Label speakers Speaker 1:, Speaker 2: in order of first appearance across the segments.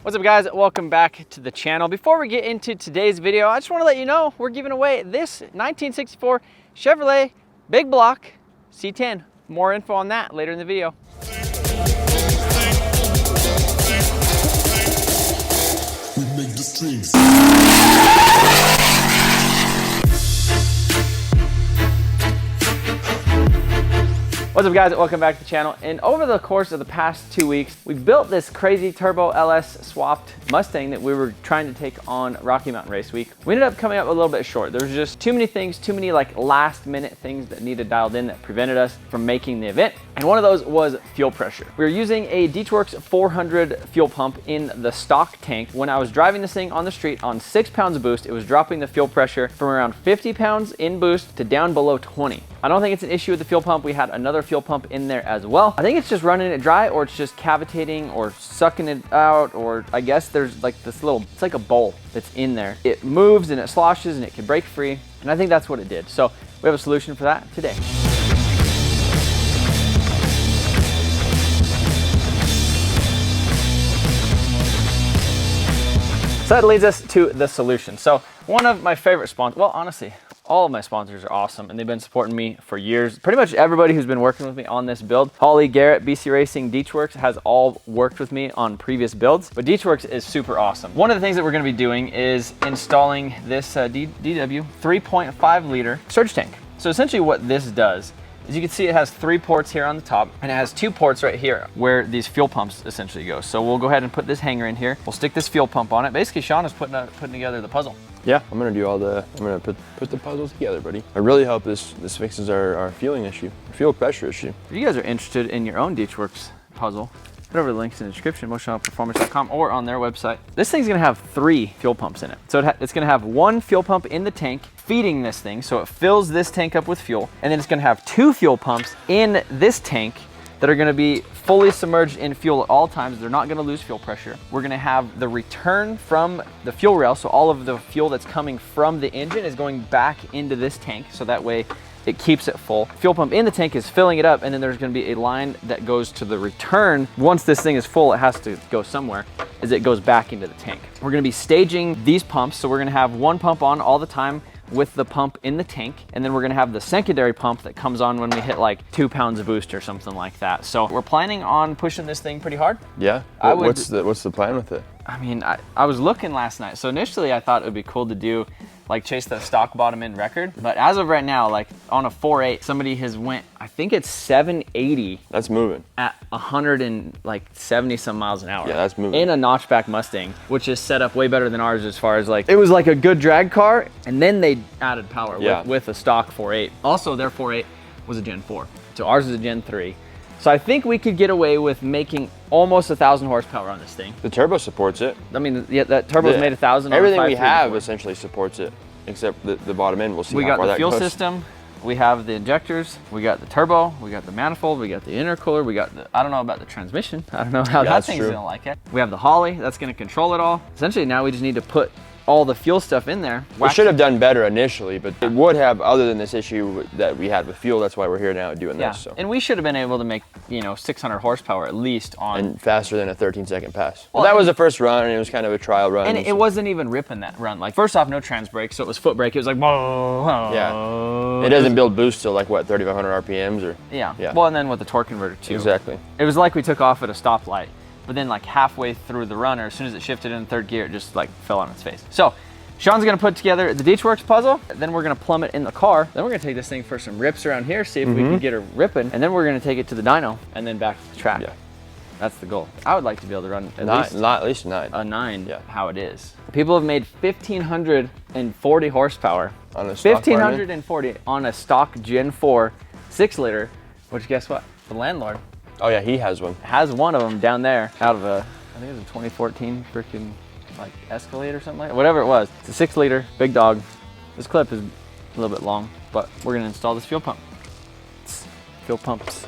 Speaker 1: What's up guys, welcome back to the channel. Before we get into today's video, I just want to let you know we're giving away this 1964 Chevrolet Big Block C10. More info on that later in the video.
Speaker 2: We make the strings.
Speaker 1: What's up guys, welcome back to the channel. And over the course of the past 2 weeks, we built this crazy turbo LS swapped Mustang that we were trying to take on Rocky Mountain Race Week. We ended up coming up a little bit short. There was just too many things, too many like last minute things that needed dialed in that prevented us from making the event. And one of those was fuel pressure. We were using a Ditchworks 400 fuel pump in the stock tank. When I was driving this thing on the street on 6 pounds of boost, it was dropping the fuel pressure from around 50 pounds in boost to down below 20. I don't think it's an issue with the fuel pump. We had another fuel pump in there as well. I think it's just running it dry, or it's just cavitating or sucking it out, or I guess there's like this little, it's like a bowl that's in there. It moves and it sloshes and it can break free. And I think that's what it did. So we have a solution for that today. So that leads us to the solution. So one of my favorite sponsors, well, honestly, all of my sponsors are awesome and they've been supporting me for years. Pretty much everybody who's been working with me on this build, Holley, Garrett, BC Racing, Ditchworks has all worked with me on previous builds, but Ditchworks is super awesome. One of the things that we're gonna be doing is installing this DW 3.5 liter surge tank. So essentially what this does, as you can see, it has 3 ports here on the top, and it has 2 ports right here where these fuel pumps essentially go. So we'll go ahead and put this hanger in here. We'll stick this fuel pump on it. Basically, Sean is putting together the puzzle.
Speaker 3: Yeah, I'm gonna do all the, I'm gonna put the puzzle together, buddy. I really hope this fixes our fueling issue, fuel pressure issue.
Speaker 1: If you guys are interested in your own Ditchworks puzzle, head over to the links in the description, MotionAutoPerformance.com, or on their website. This thing's gonna have 3 fuel pumps in it. So it's gonna have 1 fuel pump in the tank feeding this thing, so it fills this tank up with fuel, and then it's gonna have 2 fuel pumps in this tank that are gonna be fully submerged in fuel at all times. They're not gonna lose fuel pressure. We're gonna have the return from the fuel rail, so all of the fuel that's coming from the engine is going back into this tank, so that way it keeps it full. Fuel pump in the tank is filling it up, and then there's gonna be a line that goes to the return. Once this thing is full, it has to go somewhere, as it goes back into the tank. We're gonna be staging these pumps, so we're gonna have 1 pump on all the time with the pump in the tank, and then we're gonna have the secondary pump that comes on when we hit like 2 pounds of boost or something like that. So we're planning on pushing this thing pretty hard.
Speaker 3: Yeah, what's the plan with it?
Speaker 1: I mean, I was looking last night. So initially I thought it would be cool to do like chase the stock bottom end record, but as of right now, like on a 4.8, somebody has went, I think it's 780.
Speaker 3: That's moving.
Speaker 1: At 170 some miles an hour.
Speaker 3: Yeah, that's moving.
Speaker 1: In a notchback Mustang, which is set up way better than ours as far as like, it was like a good drag car, and then they added power with a stock 4.8. Also their 4.8 was a Gen 4. So ours is a Gen 3. So I think we could get away with making almost 1,000 horsepower on this thing.
Speaker 3: The turbo supports it.
Speaker 1: I mean, yeah, that turbo's made 1,000.
Speaker 3: Everything we have essentially supports it, except the bottom end. We'll see how far that goes. We got the fuel
Speaker 1: system, we have the injectors, we got the turbo, we got the manifold, we got the intercooler, we got the, I don't know about the transmission. I don't know how that thing's gonna like it. We have the Holley, that's gonna control it all. Essentially now we just need to put all the fuel stuff in there.
Speaker 3: We should have done better initially, but it would have, other than this issue that we had with fuel. That's why we're here now doing this. So.
Speaker 1: And we should have been able to make, 600 horsepower at least on.
Speaker 3: And faster than a 13-second pass. Well, that was the first run, and it was kind of a trial run.
Speaker 1: And it wasn't even ripping that run. Like, first off, no transbrake, so it was foot brake. It was like, whoa.
Speaker 3: Yeah. It doesn't build boost till like what, 3,500 RPMs or?
Speaker 1: Yeah. Well, and then with the torque converter too.
Speaker 3: Exactly.
Speaker 1: It was like we took off at a stoplight, but then like halfway through the runner, as soon as it shifted in 3rd gear, it just like fell on its face. So Sean's gonna put together the Ditchworks puzzle, then we're gonna plumb it in the car. Then we're gonna take this thing for some rips around here, see if we can get her ripping, and then we're gonna take it to the dyno and then back to the track. Yeah. That's the goal. I would like to be able to run at least 9. A 9, how it is. People have made 1,540 horsepower.
Speaker 3: On a stock
Speaker 1: 1,540 on a stock Gen 4 6-liter, which guess what? The landlord.
Speaker 3: Oh yeah, he has one.
Speaker 1: Has one of them down there out of a, I think it was a 2014 freaking like Escalade or something like that. Whatever it was. It's a 6-liter, big dog. This clip is a little bit long, but we're gonna install this fuel pump. Fuel pumps.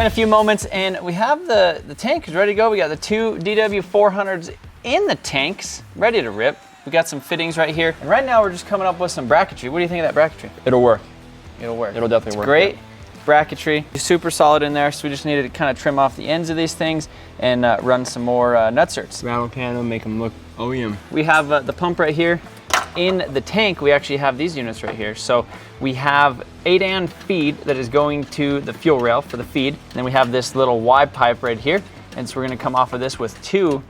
Speaker 1: in a few moments and we have the tank is ready to go. We got the two DW400s in the tanks, ready to rip. We got some fittings right here. And right now we're just coming up with some bracketry. What do you think of that bracketry?
Speaker 3: It'll work.
Speaker 1: It'll work.
Speaker 3: It'll definitely work.
Speaker 1: Great bracketry. Super solid in there. So we just needed to kind of trim off the ends of these things and run some more nutserts.
Speaker 3: Rattle can them, make them look OEM.
Speaker 1: We have the pump right here. In the tank, we actually have these units right here. So we have 8-amp feed that is going to the fuel rail for the feed. And then we have this little Y pipe right here. And so we're gonna come off of this with two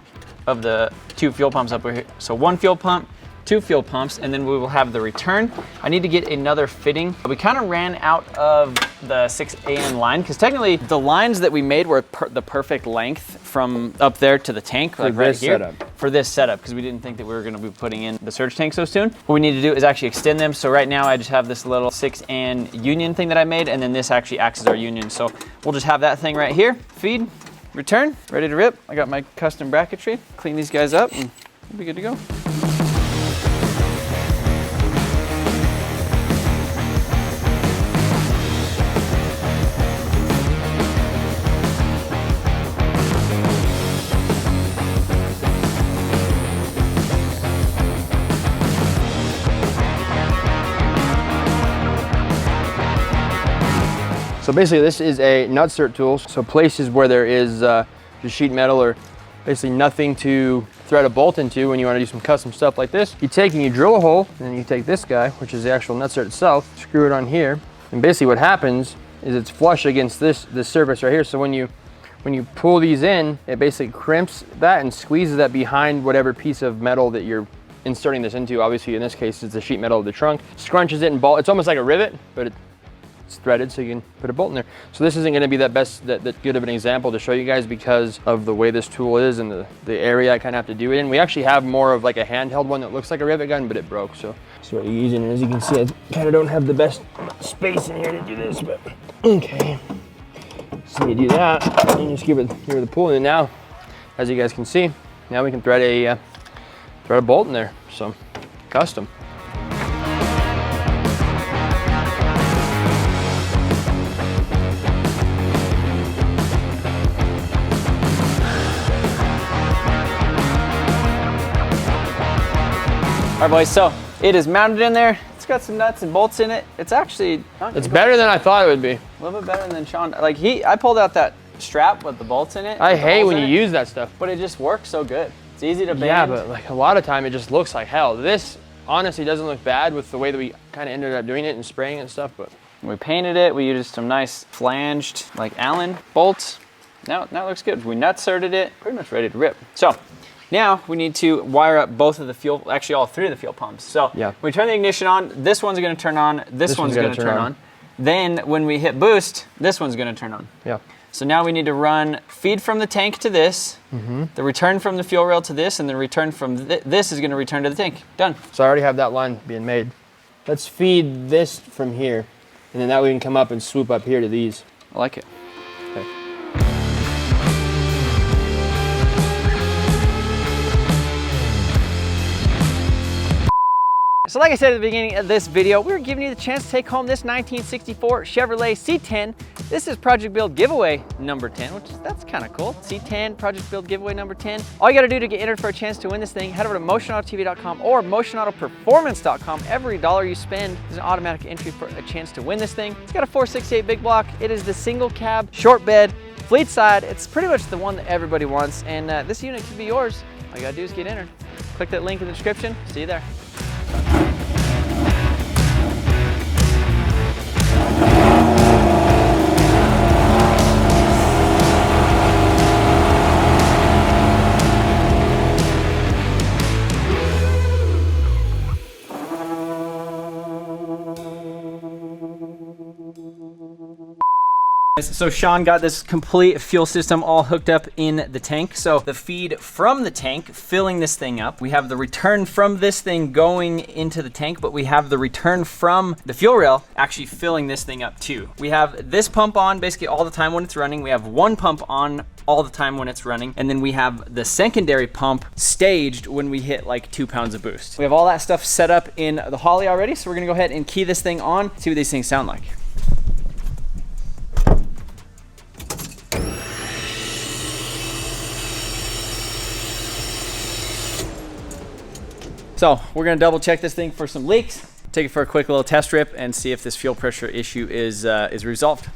Speaker 1: of the two fuel pumps up here. So one fuel pump, two fuel pumps, and then we will have the return. I need to get another fitting. We kind of ran out of the 6AN line because technically the lines that we made were the perfect length from up there to the tank, like right here, for this setup, because we didn't think that we were going to be putting in the surge tank so soon. What we need to do is actually extend them. So right now I just have this little 6AN union thing that I made, and then this actually acts as our union. So we'll just have that thing right here, feed, return, ready to rip. I got my custom bracketry. Clean these guys up and we'll be good to go.
Speaker 3: So basically this is a nutsert tool. So places where there is just sheet metal or basically nothing to thread a bolt into when you want to do some custom stuff like this, you take and you drill a hole, and then you take this guy, which is the actual nutsert itself, screw it on here, and basically what happens is it's flush against this surface right here. So when you pull these in, it basically crimps that and squeezes that behind whatever piece of metal that you're inserting this into. Obviously in this case it's the sheet metal of the trunk. Scrunches it and bolt. It's almost like a rivet, but it's threaded so you can put a bolt in there. So this isn't going to be that good of an example to show you guys because of the way this tool is and the area I kind of have to do it in. We actually have more of like a handheld one that looks like a rivet gun, but it broke. So that's what you're using. And as you can see, I kind of don't have the best space in here to do this, but okay. So you do that, and you just give it the pull, and now, as you guys can see, now we can thread a bolt in there. So custom.
Speaker 1: All right, boys, so it is mounted in there. It's got some nuts and bolts in it. It's actually
Speaker 3: it's better than I thought it would be.
Speaker 1: A little bit better than Sean. Like I pulled out that strap with the bolts in it.
Speaker 3: I hate when you use that stuff.
Speaker 1: But it just works so good. It's easy to bend.
Speaker 3: Yeah, but like a lot of time it just looks like hell. This honestly doesn't look bad with the way that we kind of ended up doing it and spraying and stuff, but.
Speaker 1: We painted it. We used some nice flanged, like Allen bolts. Now it looks good. We nutserted it, pretty much ready to rip. So. Now we need to wire up both of the fuel, actually all three of the fuel pumps. So
Speaker 3: yeah.
Speaker 1: When we turn the ignition on, this one's gonna turn on, this one's gonna turn on. Then when we hit boost, this one's gonna turn on.
Speaker 3: Yeah.
Speaker 1: So now we need to run feed from the tank to this, the return from the fuel rail to this, and the return from this is gonna return to the tank. Done.
Speaker 3: So I already have that line being made. Let's feed this from here, and then that way we can come up and swoop up here to these.
Speaker 1: I like it.
Speaker 3: Okay.
Speaker 1: So like I said at the beginning of this video, we're giving you the chance to take home this 1964 Chevrolet C10. This is Project Build giveaway number 10, that's kind of cool. C10 Project Build giveaway number 10. All you gotta do to get entered for a chance to win this thing, head over to MotionAutoTv.com or MotionAutoPerformance.com. Every dollar you spend is an automatic entry for a chance to win this thing. It's got a 468 big block. It is the single cab, short bed, fleet side. It's pretty much the one that everybody wants, and this unit could be yours. All you gotta do is get entered. Click that link in the description. See you there. So Sean got this complete fuel system all hooked up in the tank. So the feed from the tank filling this thing up. We have the return from this thing going into the tank, but we have the return from the fuel rail actually filling this thing up too. We have this pump on basically all the time when it's running. We have one pump on all the time when it's running. And then we have the secondary pump staged when we hit like 2 pounds of boost. We have all that stuff set up in the Holley already. So we're gonna go ahead and key this thing on, see what these things sound like. So we're gonna double check this thing for some leaks, take it for a quick little test rip, and see if this fuel pressure issue is resolved.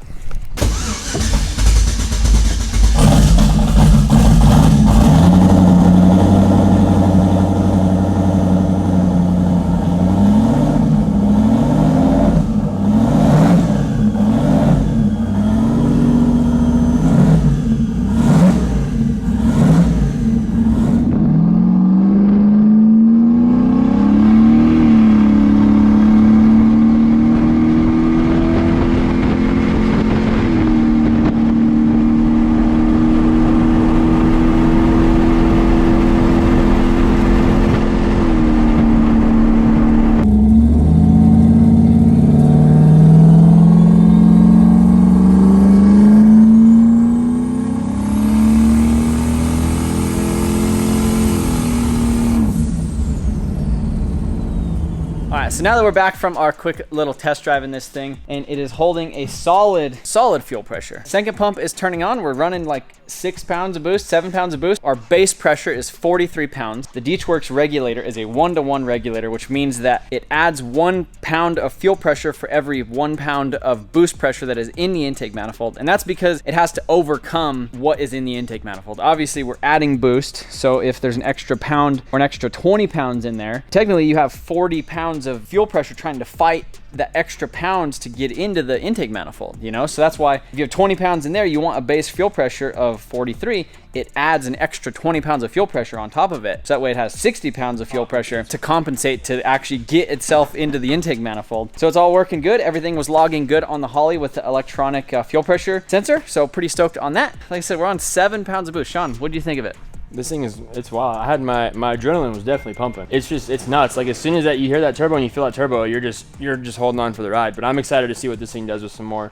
Speaker 1: So now that we're back from our quick little test drive in this thing, and it is holding a solid fuel pressure. Second pump is turning on. We're running like 6 pounds of boost, 7 pounds of boost. Our base pressure is 43 pounds. The DeechWorks regulator is a 1-to-1 regulator, which means that it adds 1 pound of fuel pressure for every 1 pound of boost pressure that is in the intake manifold. And that's because it has to overcome what is in the intake manifold. Obviously, we're adding boost. So if there's an extra pound or an extra 20 pounds in there, technically you have 40 pounds of fuel pressure trying to fight the extra pounds to get into the intake manifold, you know? So that's why if you have 20 pounds in there, you want a base fuel pressure of 43, it adds an extra 20 pounds of fuel pressure on top of it. So that way it has 60 pounds of fuel pressure to compensate to actually get itself into the intake manifold. So it's all working good. Everything was logging good on the Holley with the electronic fuel pressure sensor. So pretty stoked on that. Like I said, we're on 7 pounds of boost. Sean, what do you think of it?
Speaker 3: This thing is, it's wild. I had my adrenaline was definitely pumping. It's nuts. Like as soon as that you hear that turbo and you feel that turbo, you're just holding on for the ride. But I'm excited to see what this thing does with some more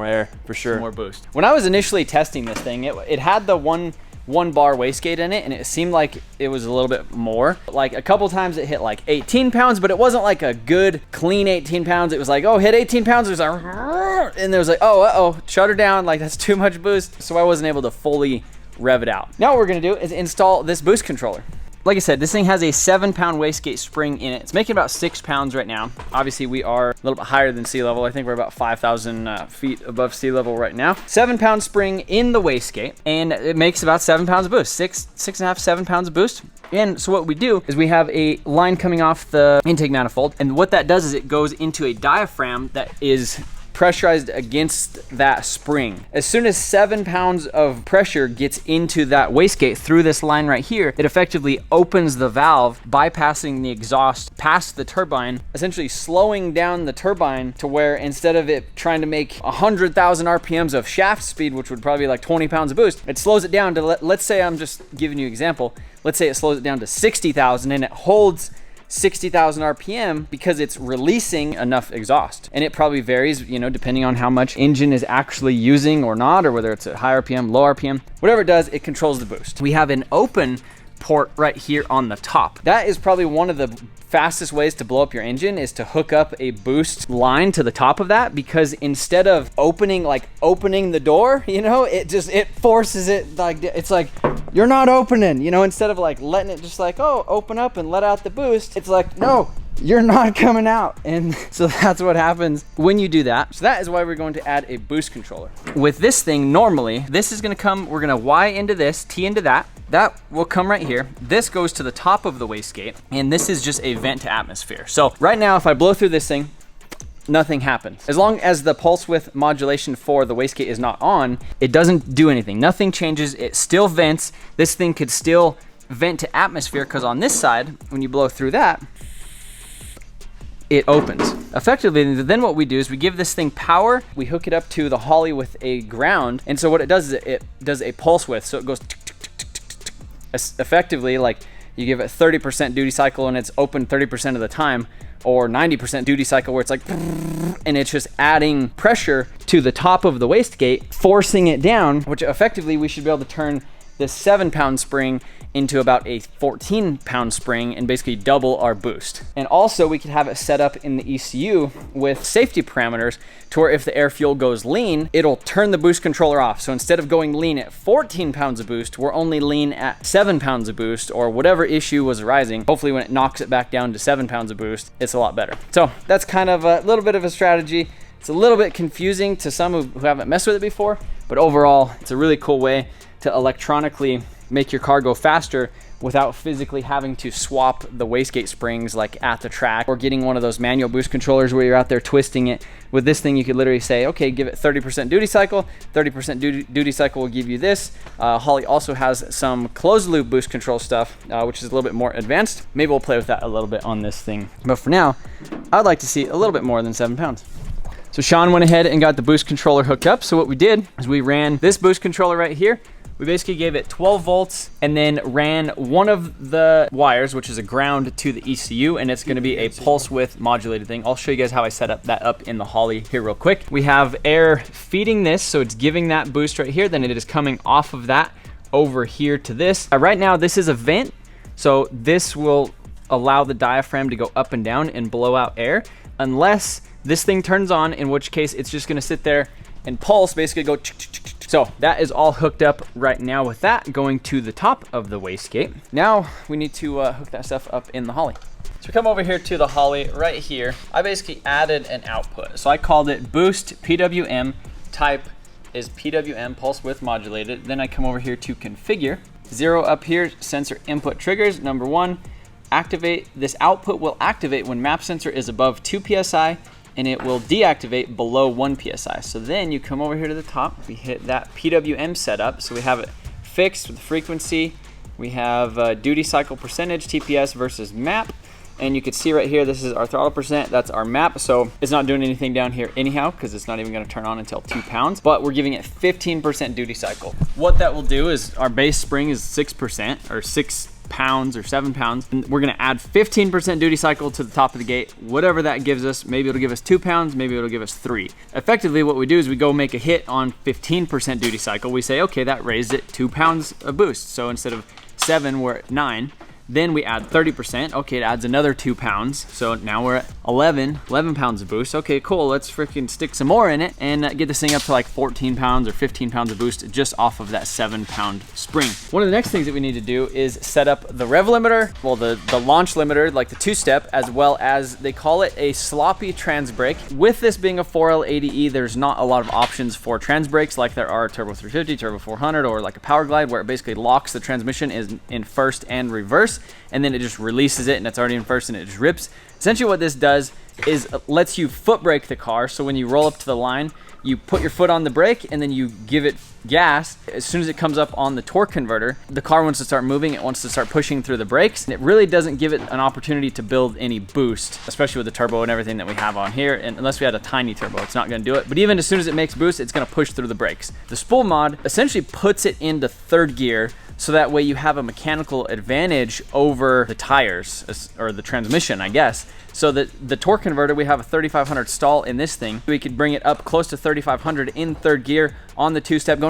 Speaker 3: air for sure.
Speaker 1: Some more boost. When I was initially testing this thing, it had the one bar wastegate in it, and it seemed like it was a little bit more. Like a couple times it hit like 18 pounds, but it wasn't like a good clean 18 pounds. It was like, oh, hit 18 pounds. It was like, and there was like, oh, uh-oh, shut her down. Like that's too much boost. So I wasn't able to fully rev it out. Now what we're gonna do is install this boost controller. Like I said, this thing has a 7-pound wastegate spring in it. It's making about 6 pounds right now. Obviously, we are a little bit higher than sea level. I think we're about 5,000 feet above sea level right now. 7-pound spring in the wastegate, and it makes about 7 pounds of boost. 6.5, 7 pounds of boost. And so what we do is we have a line coming off the intake manifold, and what that does is it goes into a diaphragm that is pressurized against that spring. As soon as 7 pounds of pressure gets into that wastegate through this line right here, it effectively opens the valve, bypassing the exhaust past the turbine, essentially slowing down the turbine to where instead of it trying to make 100,000 RPMs of shaft speed, which would probably be like 20 pounds of boost, it slows it down to, let's say, I'm just giving you an example, let's say it slows it down to 60,000 and it holds 60,000 RPM because it's releasing enough exhaust. And it probably varies, you know, depending on how much engine is actually using or not, or whether it's at high RPM, low RPM, whatever it does, it controls the boost. We have an open port right here on the top. That is probably one of the fastest ways to blow up your engine, is to hook up a boost line to the top of that, because instead of opening the door, you know, it forces it, like it's like you're not opening, you know, instead of like letting it just like, oh, open up and let out the boost, it's like, no, you're not coming out. And so that's what happens when you do that. So that is why we're going to add a boost controller. With this thing, normally, this is gonna come, we're gonna Y into this, T into that. That will come right here. This goes to the top of the wastegate, and this is just a vent to atmosphere. So right now, if I blow through this thing, nothing happens. As long as the pulse width modulation for the wastegate is not on, it doesn't do anything. Nothing changes, it still vents. This thing could still vent to atmosphere, because on this side, when you blow through that, it opens. Effectively, then what we do is we give this thing power, we hook it up to the Holley with a ground, and so what it does is it does a pulse width, so it goes effectively, like you give it 30% duty cycle and it's open 30% of the time, or 90% duty cycle where it's like, and it's just adding pressure to the top of the wastegate, forcing it down, which effectively we should be able to turn this 7-pound spring into about a 14-pound spring and basically double our boost. And also we could have it set up in the ECU with safety parameters to where if the air fuel goes lean, it'll turn the boost controller off. So instead of going lean at 14 pounds of boost, we're only lean at 7 pounds of boost, or whatever issue was arising. Hopefully when it knocks it back down to 7 pounds of boost, it's a lot better. So that's kind of a little bit of a strategy. It's a little bit confusing to some who haven't messed with it before, but overall, it's a really cool way to electronically make your car go faster without physically having to swap the wastegate springs like at the track, or getting one of those manual boost controllers where you're out there twisting it. With this thing, you could literally say, okay, give it 30% duty cycle, 30% duty cycle will give you this. Holley also has some closed loop boost control stuff, which is a little bit more advanced. Maybe we'll play with that a little bit on this thing. But for now, I'd like to see a little bit more than 7 pounds. So Sean went ahead and got the boost controller hooked up. So what we did is we ran this boost controller right here. We basically gave it 12 volts and then ran one of the wires, which is a ground, to the ECU, and it's gonna be a pulse width modulated thing. I'll show you guys how I set that up in the Holley here real quick. We have air feeding this, so it's giving that boost right here, then it is coming off of that over here to this. Right now, this is a vent, so this will allow the diaphragm to go up and down and blow out air, unless this thing turns on, in which case it's just gonna sit there and pulse, basically go. So that is all hooked up right now with that going to the top of the wastegate. Now we need to hook that stuff up in the Holley. So we come over here to the Holley right here. I basically added an output. So I called it boost PWM, type is PWM, pulse width modulated. Then I come over here to configure. 0 up here, sensor input triggers. Number 1, activate. This output will activate when map sensor is above 2 PSI, and it will deactivate below 1 PSI. So then you come over here to the top, we hit that PWM setup. So we have it fixed with frequency. We have duty cycle percentage, TPS versus map. And you can see right here, this is our throttle percent, that's our map. So it's not doing anything down here anyhow, because it's not even gonna turn on until 2 pounds, but we're giving it 15% duty cycle. What that will do is our base spring is 6% or 6 pounds or 7 pounds, and we're gonna add 15% duty cycle to the top of the gate, whatever that gives us. Maybe it'll give us 2 pounds, maybe it'll give us 3. Effectively, what we do is we go make a hit on 15% duty cycle. We say, okay, that raised it 2 pounds of boost. So instead of 7, we're at 9. Then we add 30%. Okay, it adds another 2 pounds. So now we're at 11 pounds of boost. Okay, cool. Let's freaking stick some more in it and get this thing up to like 14 pounds or 15 pounds of boost just off of that 7-pound spring. One of the next things that we need to do is set up the rev limiter, well, the launch limiter, like the 2-step, as well as they call it a sloppy trans brake. With this being a 4L80E, there's not a lot of options for trans brakes like there are Turbo 350, Turbo 400, or like a Power Glide, where it basically locks the transmission in first and reverse, and then it just releases it and it's already in first and it just rips. Essentially what this does is lets you foot brake the car. So when you roll up to the line, you put your foot on the brake and then you give it gas. As soon as it comes up on the torque converter, the car wants to start moving, it wants to start pushing through the brakes. And it really doesn't give it an opportunity to build any boost, especially with the turbo and everything that we have on here. And unless we had a tiny turbo, it's not gonna do it. But even as soon as it makes boost, it's gonna push through the brakes. The Spool mod essentially puts it into 3rd gear, so that way you have a mechanical advantage over the tires, or the transmission, I guess. So that the torque converter, we have a 3500 stall in this thing. We could bring it up close to 3500 in 3rd gear on the 2-step going,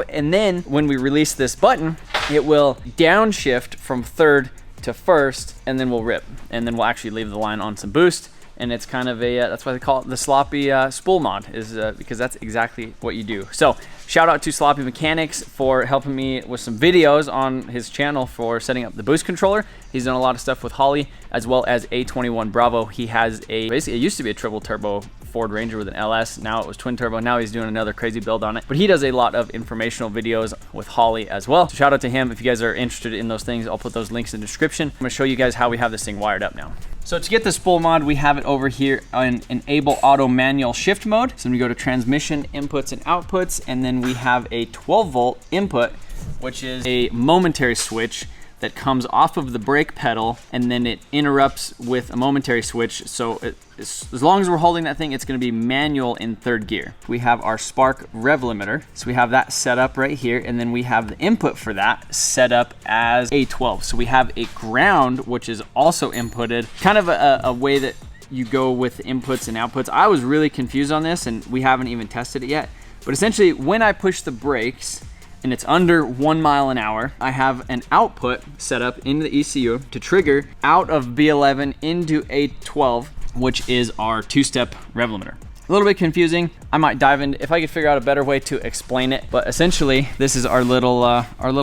Speaker 1: and then when we release this button, it will downshift from 3rd to 1st, and then we'll rip. And then we'll actually leave the line on some boost. And it's kind of a, that's why they call it the sloppy spool mod, is because that's exactly what you do. So shout out to Sloppy Mechanics for helping me with some videos on his channel for setting up the boost controller. He's done a lot of stuff with Holley, as well as A21 Bravo. He has basically it used to be a triple turbo Ford Ranger with an LS. Now it was twin turbo. Now he's doing another crazy build on it. But he does a lot of informational videos with Holley as well. So shout out to him. If you guys are interested in those things, I'll put those links in the description. I'm gonna show you guys how we have this thing wired up now. So to get the spool mod, we have it over here on Enable Auto Manual Shift mode. So we go to Transmission, Inputs and Outputs, and then we have a 12-volt input, which is a momentary switch that comes off of the brake pedal, and then it interrupts with a momentary switch. So as long as we're holding that thing, it's gonna be manual in 3rd gear. We have our spark rev limiter. So we have that set up right here, and then we have the input for that set up as A12. So we have a ground, which is also inputted, kind of a way that you go with inputs and outputs. I was really confused on this, and we haven't even tested it yet. But essentially, when I push the brakes, and it's under 1 mile an hour, I have an output set up in the ECU to trigger out of B11 into A12, which is our two-step rev limiter. A little bit confusing. I might dive in if I could figure out a better way to explain it, but essentially this is our little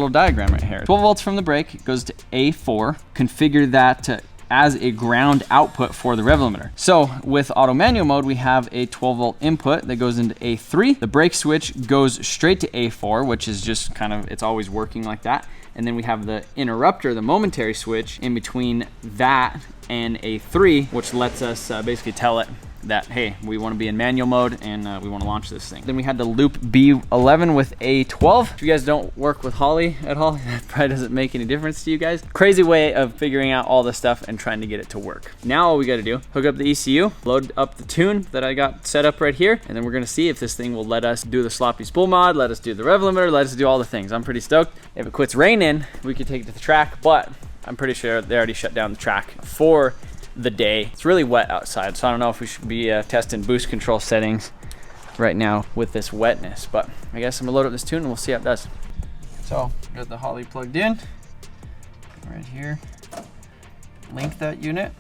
Speaker 1: diagram right here. 12 volts from the brake goes to A4. Configure that as a ground output for the rev limiter. So with auto manual mode, we have a 12 volt input that goes into A3. The brake switch goes straight to A4, which is just kind of, it's always working like that. And then we have the interrupter, the momentary switch in between that and A3, which lets us basically tell it that, hey, we want to be in manual mode and we want to launch this thing. Then we had to loop B11 with A12. If you guys don't work with Holley at all, that probably doesn't make any difference to you guys. Crazy way of figuring out all this stuff and trying to get it to work. Now all we got to do, hook up the ECU, load up the tune that I got set up right here, and then we're going to see if this thing will let us do the sloppy spool mod, let us do the rev limiter, let us do all the things. I'm pretty stoked. If it quits raining, we could take it to the track, but I'm pretty sure they already shut down the track for the day. It's really wet outside, so I don't know if we should be testing boost control settings right now with this wetness, but I guess I'm gonna load up this tune and we'll see how it does. So got the Holley plugged in right here. Link that unit.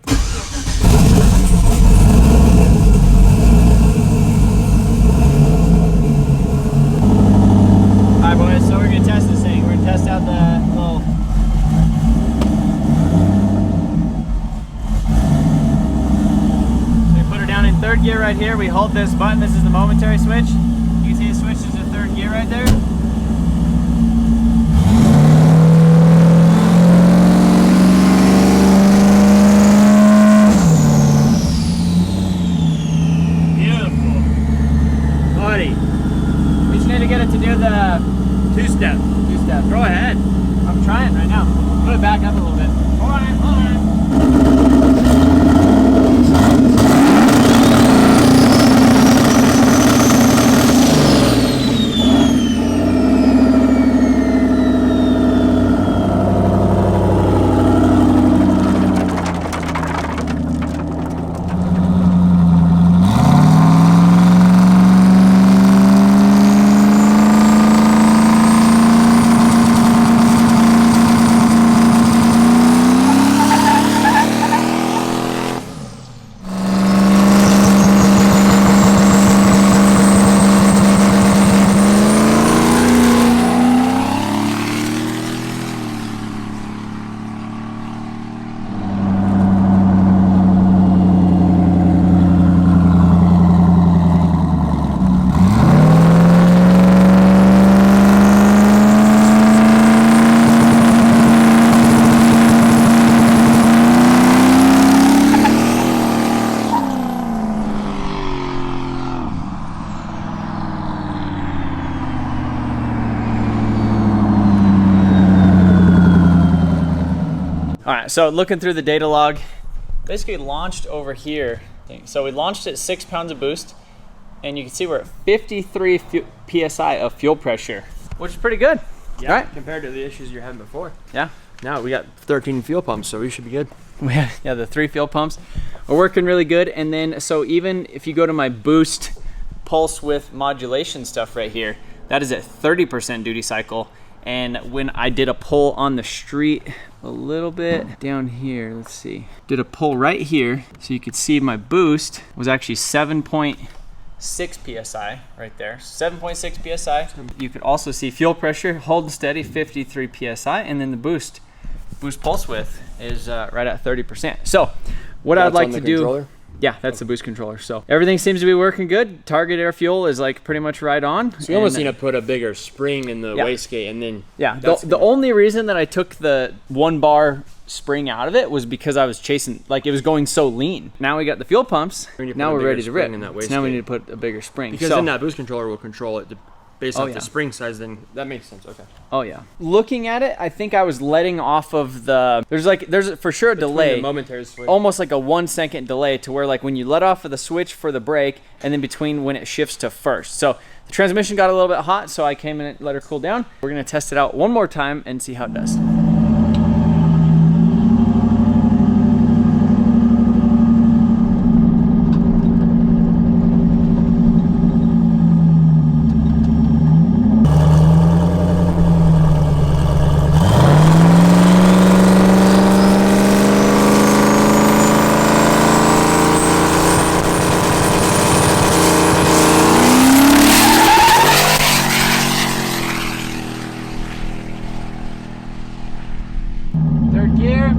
Speaker 1: All right, boys, so we're gonna test this thing. We're gonna test out the little in third gear right here. We hold this button. This is the momentary switch. You can see the switch is in third gear right there. Beautiful. Buddy. We just need to get it to do the two-step. Two-step. Go ahead. I'm trying right now. Put it back up a little bit. Hold on, hold on. All right, so looking through the data log, basically launched over here. So we launched at 6 pounds of boost, and you can see we're at 53 PSI of fuel pressure, which is pretty good,
Speaker 3: yeah,
Speaker 1: right?
Speaker 3: Compared to the issues you had before.
Speaker 1: Yeah.
Speaker 3: Now we got 13 fuel pumps, so we should be good.
Speaker 1: Yeah, the 3 fuel pumps are working really good. And then, so even if you go to my boost pulse width modulation stuff right here, that is at 30% duty cycle. And when I did a pull on the street a little bit down here, let's see, did a pull right here, so you could see my boost was actually 7.6 PSI right there, 7.6 PSI. You could also see fuel pressure holding steady, 53 PSI, and then the boost pulse width is right at 30%. So what I'd like to do, controller? Yeah, that's the boost controller. So everything seems to be working good. Target air fuel is like pretty much right on.
Speaker 3: So you almost need to put a bigger spring in the wastegate, and then
Speaker 1: the only reason that I took the 1 bar spring out of it was because I was chasing, like it was going so lean. Now we got the fuel pumps. Now we're ready to rip. So now we need to put a bigger spring.
Speaker 3: Because then that boost controller will control it based off the spring size. Then that makes sense. Okay.
Speaker 1: Oh yeah. Looking at it, I think I was letting off of the. There's for sure a delay.
Speaker 3: The momentary switch.
Speaker 1: Almost like a 1 second delay to where like when you let off of the switch for the brake, and then between when it shifts to first. So the transmission got a little bit hot, so I came in and let her cool down. We're gonna test it out one more time and see how it does. here.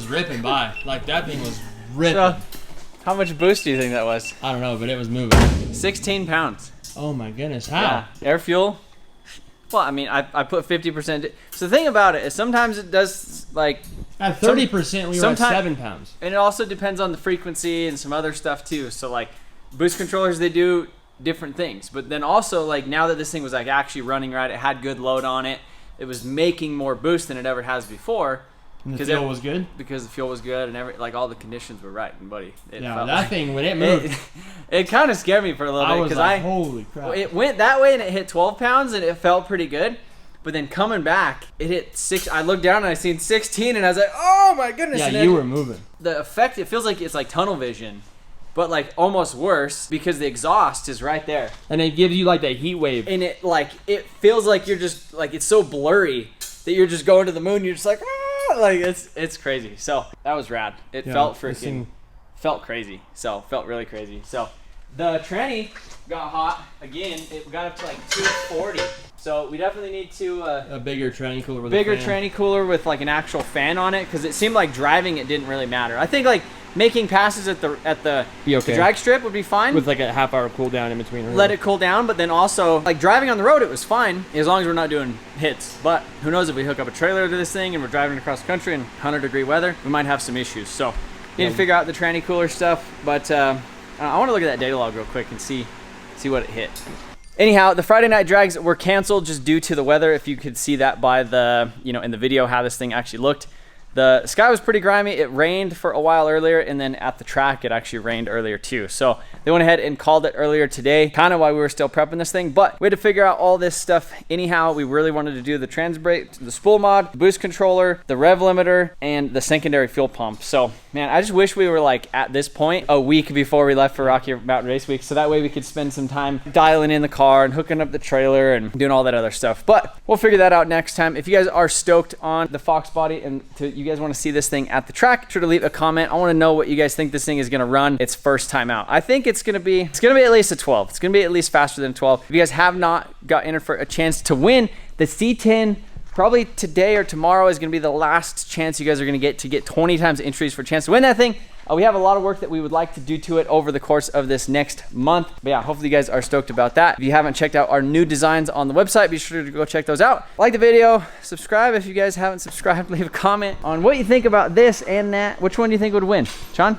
Speaker 3: Ripping by. Like that thing was ripping.
Speaker 1: So, how much boost do you think that was?
Speaker 3: I don't know, but it was moving.
Speaker 1: 16 pounds.
Speaker 3: Oh my goodness, how?
Speaker 1: Yeah. Air fuel. Well, I mean, I put 50%. So the thing about it is sometimes it does like...
Speaker 3: At 30% we were at 7 pounds.
Speaker 1: And it also depends on the frequency and some other stuff too. So like boost controllers, they do different things. But then also like now that this thing was like actually running right, it had good load on it. It was making more boost than it ever has before.
Speaker 3: And the fuel was good?
Speaker 1: Because the fuel was good and like all the conditions were right. And buddy,
Speaker 3: that thing, when it moved.
Speaker 1: It kind of scared me for a little bit.
Speaker 3: I was like, holy crap.
Speaker 1: It went that way and it hit 12 pounds and it felt pretty good. But then coming back, it hit 6. I looked down and I seen 16 and I was like, oh my goodness.
Speaker 3: Yeah,
Speaker 1: and
Speaker 3: you were moving.
Speaker 1: The effect, it feels like it's like tunnel vision, but like almost worse because the exhaust is right there.
Speaker 3: And it gives you like that heat wave.
Speaker 1: And it feels like you're just like, it's so blurry that you're just going to the moon. You're just like, like it's crazy. So that was rad. It felt felt crazy. So felt really crazy. So the tranny got hot again. It got up to like 240. So we definitely need to
Speaker 3: a bigger tranny cooler with
Speaker 1: a tranny cooler with like an actual fan on it, because it seemed like driving it didn't really matter. I think like making passes at the drag strip would be fine
Speaker 3: with like a half-hour cool down in between.
Speaker 1: Let it cool down, but then also like driving on the road, it was fine as long as we're not doing hits. But who knows, if we hook up a trailer to this thing and we're driving across the country in 100-degree weather, we might have some issues. So need to figure out the tranny cooler stuff. But I want to look at that data log real quick and see what it hit. Anyhow, the Friday night drags were canceled just due to the weather. If you could see that by the, in the video, how this thing actually looked. The sky was pretty grimy. It rained for a while earlier, and then at the track, it actually rained earlier too. So they went ahead and called it earlier today, kind of while we were still prepping this thing. But we had to figure out all this stuff. Anyhow, we really wanted to do the transbrake, the spool mod, the boost controller, the rev limiter, and the secondary fuel pump. So, man, I just wish we were like at this point a week before we left for Rocky Mountain Race Week, so that way we could spend some time dialing in the car and hooking up the trailer and doing all that other stuff. But we'll figure that out next time. If you guys are stoked on the Foxbody and you guys want to see this thing at the track, be sure to leave a comment. I want to know what you guys think this thing is going to run its first time out. I think it's going to be at least a 12. It's going to be at least faster than 12. If you guys have not got entered for a chance to win the C10, probably today or tomorrow is going to be the last chance you guys are going to get 20 times entries for a chance to win that thing. We have a lot of work that we would like to do to it over the course of this next month. But yeah, hopefully you guys are stoked about that. If you haven't checked out our new designs on the website, be sure to go check those out. Like the video, subscribe if you guys haven't subscribed, leave a comment on what you think about this and that. Which one do you think would win? Sean?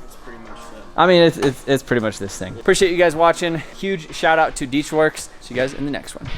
Speaker 3: It's pretty much that.
Speaker 1: I mean, it's pretty much this thing. Appreciate you guys watching. Huge shout out to Deechworks. See you guys in the next one.